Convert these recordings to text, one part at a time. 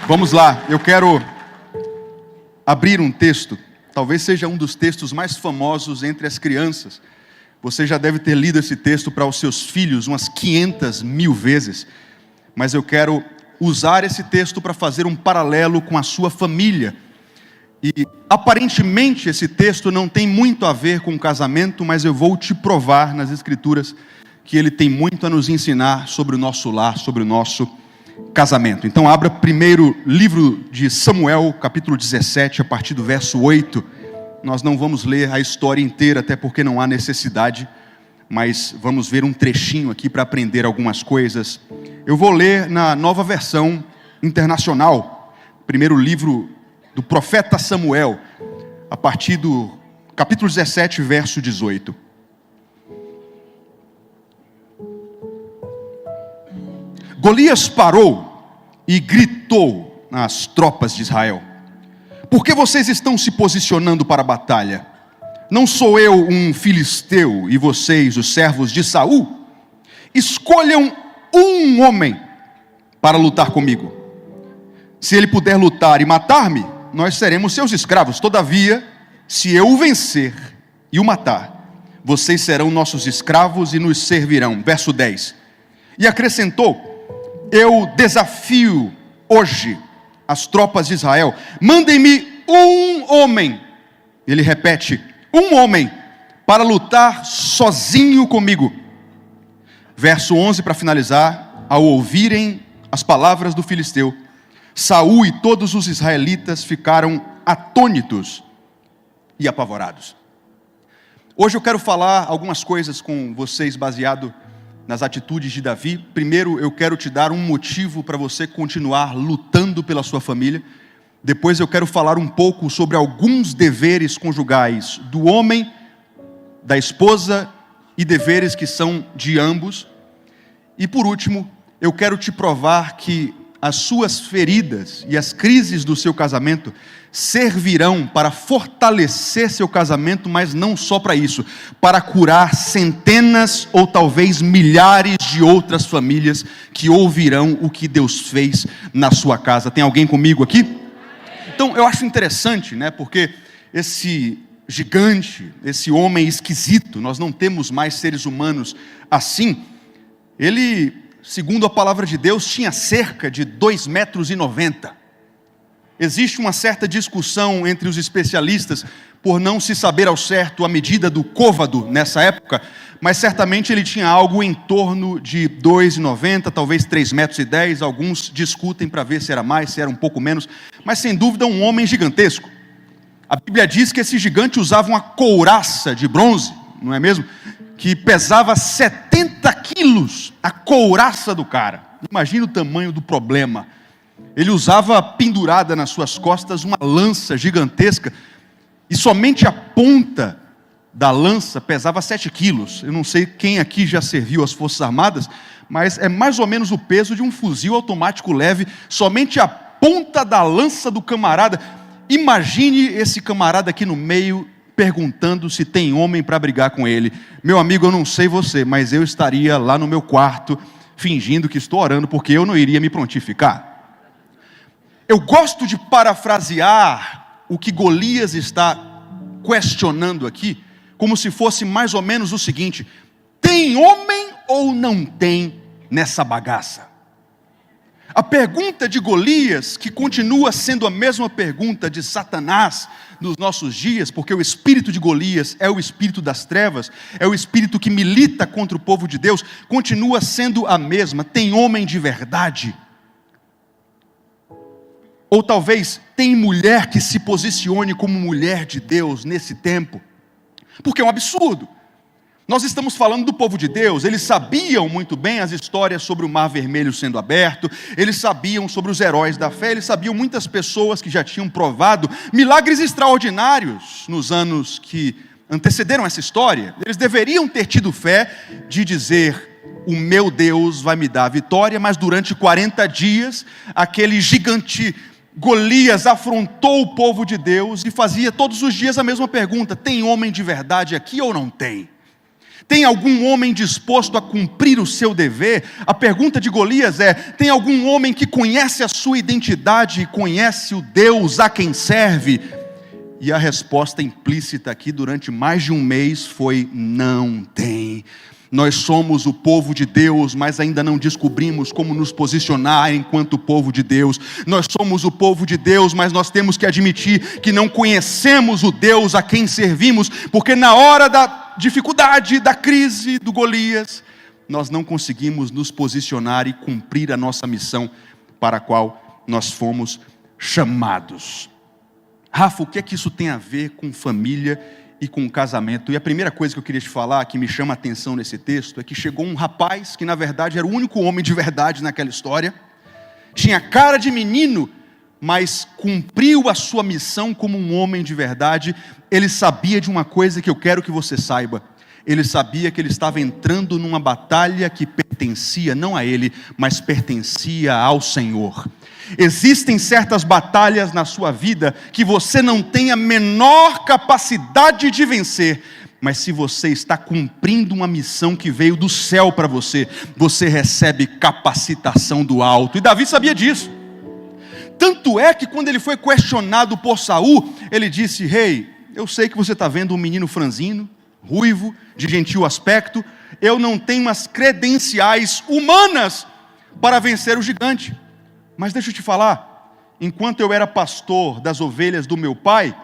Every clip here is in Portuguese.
Vamos lá, eu quero abrir um texto, talvez seja um dos textos mais famosos entre as crianças. Você já deve ter lido esse texto para os seus filhos umas 500.000 vezes, mas eu quero usar esse texto para fazer um paralelo com a sua família. E aparentemente esse texto não tem muito a ver com o casamento, mas eu vou te provar nas Escrituras que ele tem muito a nos ensinar sobre o nosso lar, sobre o nosso casamento. Então abra primeiro livro de Samuel, capítulo 17, a partir do verso 8. Nós não vamos ler a história inteira, até porque não há necessidade, mas vamos ver um trechinho aqui para aprender algumas coisas. Eu vou ler na Nova Versão Internacional, primeiro livro do profeta Samuel, a partir do capítulo 17, verso 18. Golias parou e gritou às tropas de Israel: por que vocês estão se posicionando para a batalha? Não sou eu um filisteu e vocês os servos de Saul? Escolham um homem para lutar comigo. Se ele puder lutar e matar-me, nós seremos seus escravos. Todavia, se eu o vencer e o matar, vocês serão nossos escravos e nos servirão. Verso 10. E acrescentou: eu desafio hoje as tropas de Israel, mandem-me um homem. Ele repete: um homem para lutar sozinho comigo. Verso 11 para finalizar. Ao ouvirem as palavras do filisteu, Saul e todos os israelitas ficaram atônitos e apavorados. Hoje eu quero falar algumas coisas com vocês baseado nas atitudes de Davi. Primeiro, eu quero te dar um motivo para você continuar lutando pela sua família. Depois eu quero falar um pouco sobre alguns deveres conjugais do homem, da esposa, e deveres que são de ambos. E por último, eu quero te provar que as suas feridas e as crises do seu casamento servirão para fortalecer seu casamento, mas não só para isso, para curar centenas ou talvez milhares de outras famílias que ouvirão o que Deus fez na sua casa. Tem alguém comigo aqui? Então eu acho interessante, né? Porque esse gigante, esse homem esquisito, nós não temos mais seres humanos assim. Ele, segundo a palavra de Deus, tinha cerca de 2,90 metros. Existe uma certa discussão entre os especialistas por não se saber ao certo a medida do côvado nessa época, mas certamente ele tinha algo em torno de 2,90, talvez 3,10 metros. Alguns discutem para ver se era mais, se era um pouco menos, mas sem dúvida um homem gigantesco. A Bíblia diz que esse gigante usava uma couraça de bronze, não é mesmo? Que pesava 70 quilos, a couraça do cara. Imagina o tamanho do problema. Ele usava pendurada nas suas costas uma lança gigantesca, e somente a ponta da lança pesava 7 quilos. Eu não sei quem aqui já serviu as Forças Armadas, mas é mais ou menos o peso de um fuzil automático leve, somente a ponta da lança do camarada. Imagine esse camarada aqui no meio, perguntando se tem homem para brigar com ele. Meu amigo, eu não sei você, mas eu estaria lá no meu quarto, fingindo que estou orando, porque eu não iria me prontificar. Eu gosto de parafrasear o que Golias está questionando aqui, como se fosse mais ou menos o seguinte: tem homem ou não tem nessa bagaça? A pergunta de Golias, que continua sendo a mesma pergunta de Satanás nos nossos dias, porque o espírito de Golias é o espírito das trevas, é o espírito que milita contra o povo de Deus, continua sendo a mesma: tem homem de verdade? Ou talvez tem mulher que se posicione como mulher de Deus nesse tempo? Porque é um absurdo. Nós estamos falando do povo de Deus. Eles sabiam muito bem as histórias sobre o Mar Vermelho sendo aberto, eles sabiam sobre os heróis da fé, eles sabiam muitas pessoas que já tinham provado milagres extraordinários nos anos que antecederam essa história. Eles deveriam ter tido fé de dizer: o meu Deus vai me dar a vitória. Mas durante 40 dias, aquele gigante Golias afrontou o povo de Deus e fazia todos os dias a mesma pergunta: tem homem de verdade aqui ou não tem? Tem algum homem disposto a cumprir o seu dever? A pergunta de Golias é: tem algum homem que conhece a sua identidade e conhece o Deus a quem serve? E a resposta implícita aqui durante mais de um mês foi: não tem. Nós somos o povo de Deus, mas ainda não descobrimos como nos posicionar enquanto povo de Deus. Nós somos o povo de Deus, mas nós temos que admitir que não conhecemos o Deus a quem servimos, porque na hora da dificuldade, da crise, do Golias, nós não conseguimos nos posicionar e cumprir a nossa missão para a qual nós fomos chamados. Rafa, o que é que isso tem a ver com família e com casamento? E a primeira coisa que eu queria te falar, que me chama a atenção nesse texto, é que chegou um rapaz, que na verdade era o único homem de verdade naquela história, tinha cara de menino, mas cumpriu a sua missão como um homem de verdade. Ele sabia de uma coisa que eu quero que você saiba: ele sabia que ele estava entrando numa batalha que pertencia não a ele, mas pertencia ao Senhor. Existem certas batalhas na sua vida que você não tem a menor capacidade de vencer, mas se você está cumprindo uma missão que veio do céu para você, você recebe capacitação do alto. E Davi sabia disso. Tanto é que quando ele foi questionado por Saul, ele disse: rei, eu sei que você está vendo um menino franzino, ruivo, de gentil aspecto. Eu não tenho as credenciais humanas para vencer o gigante. Mas deixa eu te falar, enquanto eu era pastor das ovelhas do meu pai,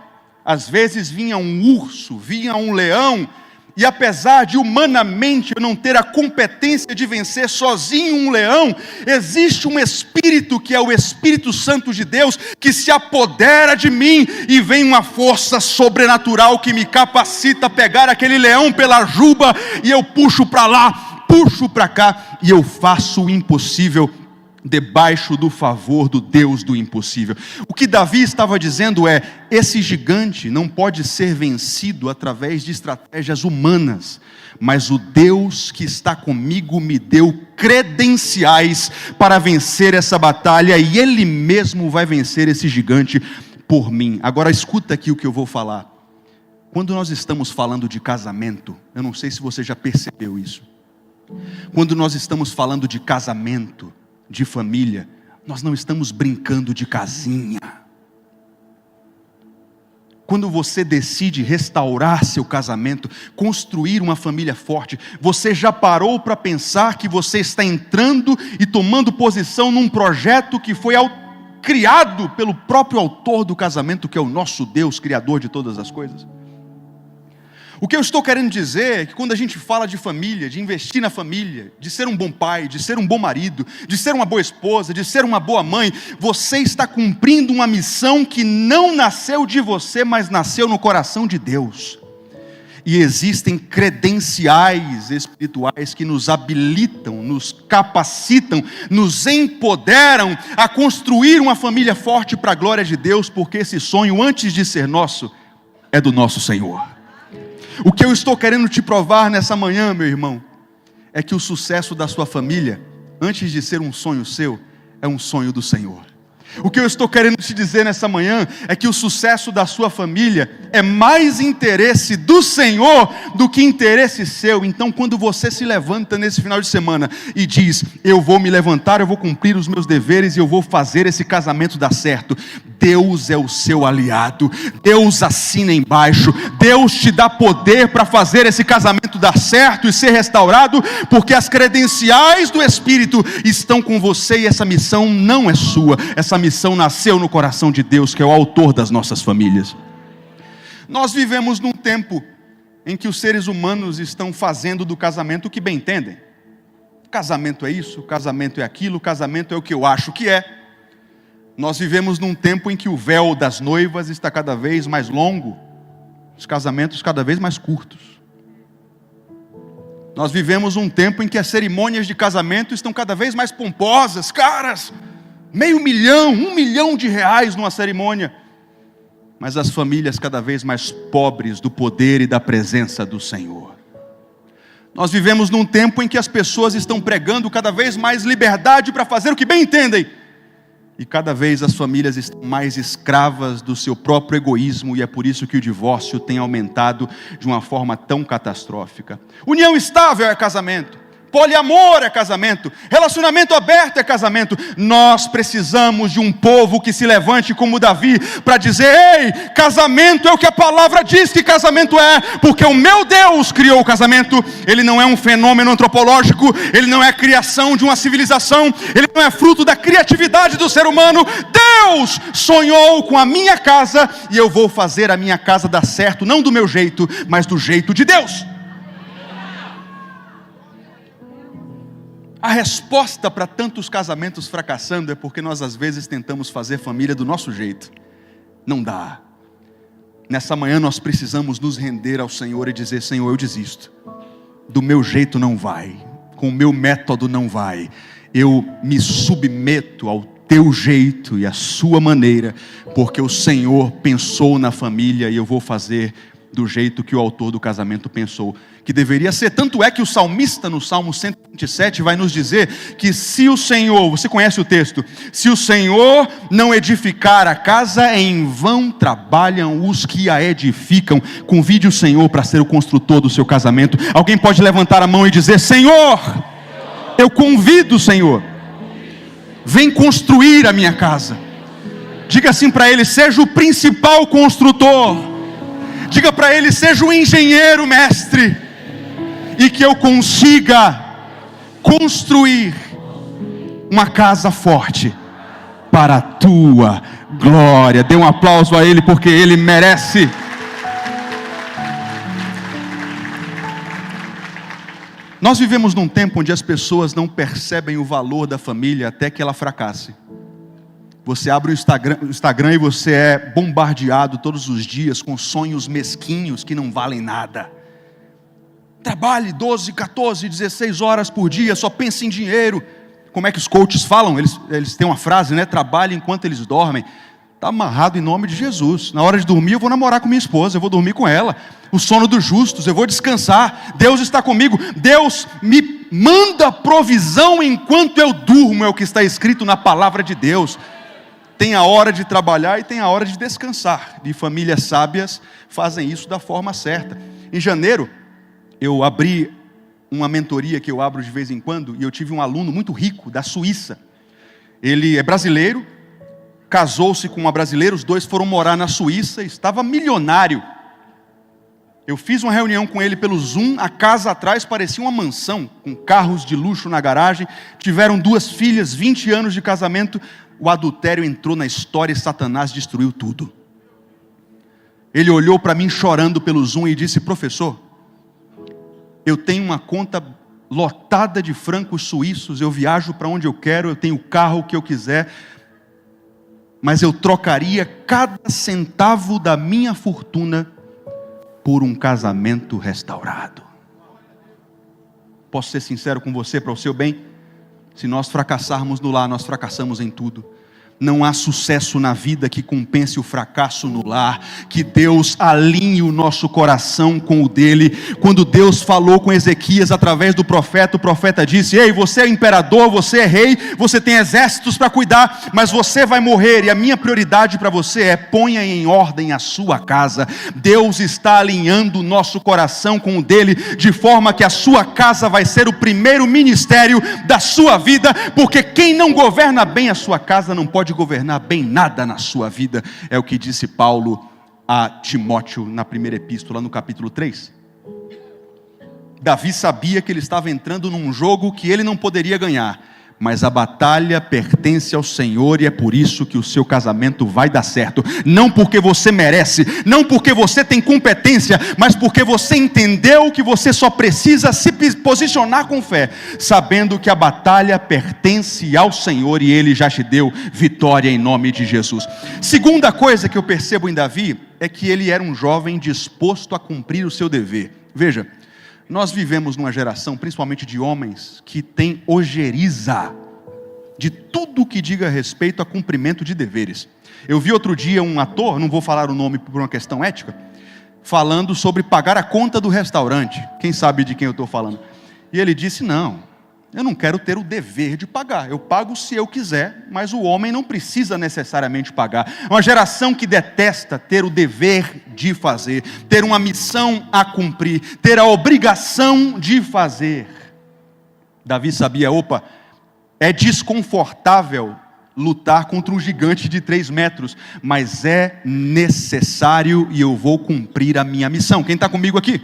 às vezes vinha um urso, vinha um leão, e apesar de humanamente eu não ter a competência de vencer sozinho um leão, existe um Espírito que é o Espírito Santo de Deus, que se apodera de mim, e vem uma força sobrenatural que me capacita a pegar aquele leão pela juba, e eu puxo para lá, puxo para cá, e eu faço o impossível, debaixo do favor do Deus do impossível. O que Davi estava dizendo é: esse gigante não pode ser vencido através de estratégias humanas, mas o Deus que está comigo me deu credenciais para vencer essa batalha, e Ele mesmo vai vencer esse gigante por mim. Agora escuta aqui o que eu vou falar. Quando nós estamos falando de casamento, eu não sei se você já percebeu isso, quando nós estamos falando de casamento, de família, nós não estamos brincando de casinha. Quando você decide restaurar seu casamento, construir uma família forte, você já parou para pensar que você está entrando e tomando posição num projeto que foi criado pelo próprio autor do casamento, que é o nosso Deus, criador de todas as coisas? O que eu estou querendo dizer é que quando a gente fala de família, de investir na família, de ser um bom pai, de ser um bom marido, de ser uma boa esposa, de ser uma boa mãe, você está cumprindo uma missão que não nasceu de você, mas nasceu no coração de Deus. E existem credenciais espirituais que nos habilitam, nos capacitam, nos empoderam a construir uma família forte para a glória de Deus, porque esse sonho, antes de ser nosso, é do nosso Senhor. O que eu estou querendo te provar nessa manhã, meu irmão, é que o sucesso da sua família, antes de ser um sonho seu, é um sonho do Senhor. O que eu estou querendo te dizer nessa manhã é que o sucesso da sua família é mais interesse do Senhor do que interesse seu. Então, quando você se levanta nesse final de semana e diz: eu vou me levantar, eu vou cumprir os meus deveres e eu vou fazer esse casamento dar certo, Deus é o seu aliado, Deus assina embaixo, Deus te dá poder para fazer esse casamento dar certo e ser restaurado, porque as credenciais do Espírito estão com você, e essa missão não é sua, essa missão nasceu no coração de Deus, que é o autor das nossas famílias. Nós vivemos num tempo em que os seres humanos estão fazendo do casamento o que bem entendem. Casamento é isso, casamento é aquilo, casamento é o que eu acho que é. Nós vivemos num tempo em que o véu das noivas está cada vez mais longo, os casamentos cada vez mais curtos. Nós vivemos um tempo em que as cerimônias de casamento estão cada vez mais pomposas, caras, R$500.000, R$1.000.000 numa cerimônia. Mas as famílias cada vez mais pobres do poder e da presença do Senhor. Nós vivemos num tempo em que as pessoas estão pregando cada vez mais liberdade para fazer o que bem entendem, E cada vez as famílias estão mais escravas do seu próprio egoísmo, e é por isso que o divórcio tem aumentado de uma forma tão catastrófica. União estável é casamento. Poliamor é casamento, relacionamento aberto é casamento. Nós precisamos de um povo que se levante como Davi para dizer: ei, casamento é o que a palavra diz que casamento é, porque o meu Deus criou o casamento. Ele não é um fenômeno antropológico, ele não é a criação de uma civilização, ele não é fruto da criatividade do ser humano. Deus sonhou com a minha casa, e eu vou fazer a minha casa dar certo, não do meu jeito, mas do jeito de Deus. A resposta para tantos casamentos fracassando é porque nós às vezes tentamos fazer família do nosso jeito. Não dá. Nessa manhã nós precisamos nos render ao Senhor e dizer: Senhor, eu desisto. Do meu jeito não vai. Com o meu método não vai. Eu me submeto ao teu jeito e à sua maneira, porque o Senhor pensou na família e eu vou fazer do jeito que o autor do casamento pensou que deveria ser. Tanto é que o salmista no Salmo 127 vai nos dizer que se o Senhor, você conhece o texto, se o Senhor não edificar a casa, em vão trabalham os que a edificam. Convide o Senhor para ser o construtor do seu casamento. Alguém pode levantar a mão e dizer: Senhor, eu convido o Senhor, vem construir a minha casa. Diga assim para ele: seja o principal construtor. Diga para ele: seja o engenheiro mestre, e que eu consiga construir uma casa forte para a tua glória. Dê um aplauso a ele, porque ele merece. Nós vivemos num tempo onde as pessoas não percebem o valor da família até que ela fracasse. Você abre o Instagram e você é bombardeado todos os dias com sonhos mesquinhos que não valem nada. Trabalhe 12, 14, 16 horas por dia, só pense em dinheiro. Como é que os coaches falam? Eles têm uma frase, né? Trabalhe enquanto eles dormem. Está amarrado em nome de Jesus. Na hora de dormir eu vou namorar com minha esposa, eu vou dormir com ela. O sono dos justos, eu vou descansar. Deus está comigo. Deus me manda provisão enquanto eu durmo, é o que está escrito na palavra de Deus. Tem a hora de trabalhar e tem a hora de descansar. E famílias sábias fazem isso da forma certa. Em janeiro, eu abri uma mentoria que eu abro de vez em quando, e eu tive um aluno muito rico da Suíça. Ele é brasileiro, casou-se com uma brasileira, os dois foram morar na Suíça, estava milionário. Eu fiz uma reunião com ele pelo Zoom, a casa atrás parecia uma mansão, com carros de luxo na garagem, tiveram 2 filhas, 20 anos de casamento. O adultério entrou na história e Satanás destruiu tudo. Ele olhou para mim chorando pelo Zoom e disse: professor, eu tenho uma conta lotada de francos suíços, eu viajo para onde eu quero, eu tenho o carro que eu quiser, mas eu trocaria cada centavo da minha fortuna por um casamento restaurado. Posso ser sincero com você, para o seu bem? Se nós fracassarmos no lar, nós fracassamos em tudo. Não há sucesso na vida que compense o fracasso no lar. Que Deus alinhe o nosso coração com o dele. Quando Deus falou com Ezequias através do profeta, o profeta disse: ei, você é imperador, você é rei, você tem exércitos para cuidar, mas você vai morrer, e a minha prioridade para você é: ponha em ordem a sua casa. Deus está alinhando o nosso coração com o dele, de forma que a sua casa vai ser o primeiro ministério da sua vida, porque quem não governa bem a sua casa não pode governar bem nada na sua vida. É o que disse Paulo a Timóteo na primeira epístola, no capítulo 3. Davi sabia que ele estava entrando num jogo que ele não poderia ganhar, mas a batalha pertence ao Senhor, e é por isso que o seu casamento vai dar certo. Não porque você merece, não porque você tem competência, mas porque você entendeu que você só precisa se posicionar com fé, sabendo que a batalha pertence ao Senhor e Ele já te deu vitória em nome de Jesus. Segunda coisa que eu percebo em Davi é que ele era um jovem disposto a cumprir o seu dever. Veja, nós vivemos numa geração, principalmente de homens, que tem ojeriza de tudo que diga respeito a cumprimento de deveres. Eu vi outro dia um ator, não vou falar o nome por uma questão ética, falando sobre pagar a conta do restaurante. Quem sabe de quem eu estou falando? E ele disse: não, Eu não quero ter o dever de pagar. Eu pago se eu quiser, mas o homem não precisa necessariamente pagar. É uma geração que detesta ter o dever de fazer, ter uma missão a cumprir, ter a obrigação de fazer. Davi sabia, é desconfortável lutar contra um gigante de 3 metros, mas é necessário e eu vou cumprir a minha missão. Quem está comigo aqui?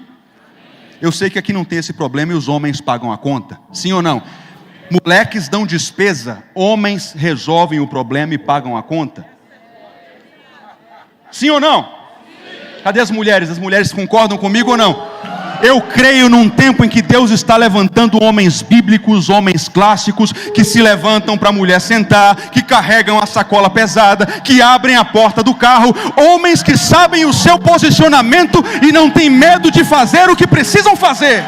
Eu sei que aqui não tem esse problema e os homens pagam a conta, sim ou não? Moleques dão despesa, homens resolvem o problema e pagam a conta? Sim ou não? Cadê as mulheres? As mulheres concordam comigo ou não? Eu creio num tempo em que Deus está levantando homens bíblicos, homens clássicos, que se levantam para a mulher sentar, que carregam a sacola pesada, que abrem a porta do carro, homens que sabem o seu posicionamento e não têm medo de fazer o que precisam fazer.